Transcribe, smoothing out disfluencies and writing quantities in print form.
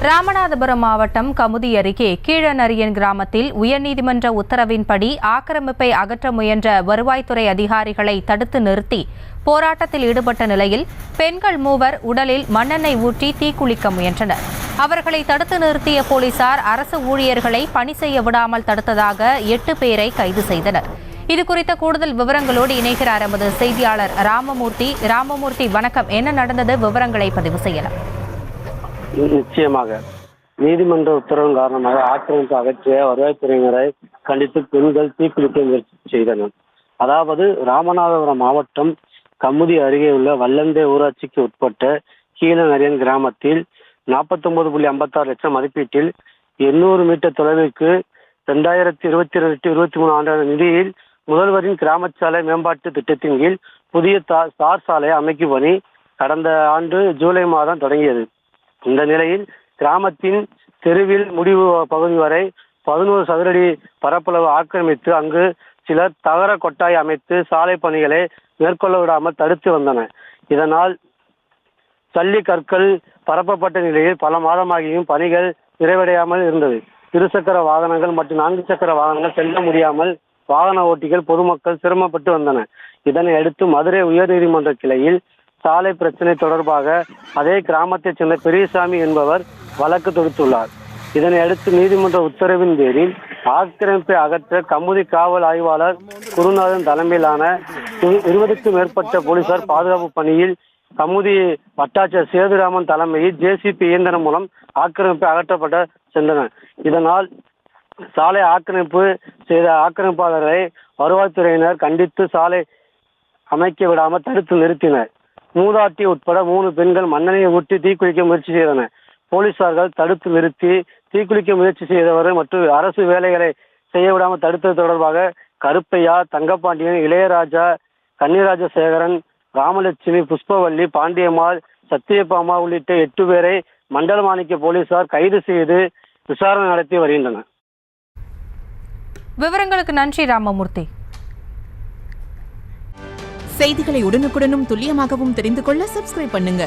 ராமநாதபுரம் மாவட்டம் கமுதி அருகே கீழநரியன் கிராமத்தில் உயர்நீதிமன்ற உத்தரவின்படி ஆக்கிரமிப்பை அகற்ற முயன்ற வருவாய்த்துறை அதிகாரிகளை தடுத்து நிறுத்தி போராட்டத்தில் ஈடுபட்ட நிலையில் பெண்கள் மூவர் உடலில் மண்ணெண்ணெய் ஊற்றி தீக்குளிக்க முயன்றனர். அவர்களை தடுத்து நிறுத்திய போலீசார் அரசு ஊழியர்களை பணி செய்ய விடாமல் தடுத்ததாக 8 பேரை கைது செய்தனர். இதுகுறித்த கூடுதல் விவரங்களோடு இணைகிறார் எமது செய்தியாளர் ராமமூர்த்தி. வணக்கம். என்ன நடந்தது? விவரங்களை பதிவு செய்யலாம். நிச்சயமாக நீதிமன்ற உத்தரவின் காரணமாக ஆக்கிரமிப்பு அகற்றிய வருவாய்த்துறையினரை கண்டித்து பெண்கள் தீக்குளிக்க முயற்சி செய்தனர். அதாவது ராமநாதபுரம் மாவட்டம் கமுதி அருகே உள்ள வல்லந்தே ஊராட்சிக்கு உட்பட்ட கீழநரியன் கிராமத்தில் 49.56 லட்சம் மதிப்பீட்டில் 800 மீட்டர் தொலைவிற்கு 2022-23 ஆண்டான நிதியில் முதல்வரின் கிராம சாலை மேம்பாட்டு திட்டத்தின் கீழ் புதிய தார் சாலை அமைக்கும் பணி கடந்த ஆண்டு ஜூலை மாதம் தொடங்கியது. இந்த நிலையில் கிராமத்தின் தெருவில் முடிவு பகுதி வரை 11 சதுரடி பரப்பளவு ஆக்கிரமித்து அங்கு சிலர் தகர கொட்டாய் அமைத்து சாலை பணிகளை மேற்கொள்ள விடாமல் தடுத்து வந்தனர். இதனால் சல்லி கற்கள் பரப்பப்பட்ட நிலையில் பல மாதமாகியும் பணிகள் நிறைவடையாமல் இருந்தது. இருசக்கர வாகனங்கள் மற்றும் 4 சக்கர வாகனங்கள் செல்ல முடியாமல் வாகன ஓட்டிகள் பொதுமக்கள் சிரமப்பட்டு வந்தனர். இதனை அடுத்து மதுரை உயர்நீதிமன்ற கிளையில் சாலை பிரச்சனை தொடர்பாக அதே கிராமத்தைச் சேர்ந்த பெரியசாமி என்பவர் வழக்கு தொடுத்துள்ளார். இதனை அடுத்து நீதிமன்ற உத்தரவின் பேரில் ஆக்கிரமிப்பை அகற்ற கமுதி காவல் ஆய்வாளர் குருநாதன் தலைமையிலான 20க்கும் மேற்பட்ட போலீசார் பாதுகாப்பு பணியில் கமுதி வட்டாட்சியர் சேதுராமன் தலைமையில் ஜேசிபி இயந்திரம் மூலம் ஆக்கிரமிப்பை அகற்றப்பட சென்றனர். இதனால் சாலை ஆக்கிரமிப்பு செய்த ஆக்கிரமிப்பாளர்களை வருவாய்த்துறையினர் கண்டித்து சாலை அமைக்க விடாமல் தடுத்து நிறுத்தினர். மூதாட்டி உட்பட 3 பெண்கள் மண்ணெண்ணெயை ஊற்றி தீக்குளிக்க முயற்சி செய்தனர். போலீசார்கள் தடுத்து நிறுத்தி தீக்குளிக்க முயற்சி செய்தவர் மற்றும் அரசு வேலைகளை செய்ய விடாமல் தடுத்தது தொடர்பாக கருப்பையா, தங்கப்பாண்டியன், இளையராஜா, கன்னிராஜசேகரன், ராமலட்சுமி, புஷ்பவல்லி, பாண்டியம்மாள், சத்தியபாமா உள்ளிட்ட 8 பேரை மண்டலமாணிக்க போலீசார் கைது செய்து விசாரணை நடத்தி வருகின்றனர். விவரங்களுக்கு நன்றி ராமமூர்த்தி. செய்திகளை உடனுக்குடனும் துல்லியமாகவும் தெரிந்து கொள்ள சப்ஸ்கிரைப் பண்ணுங்க.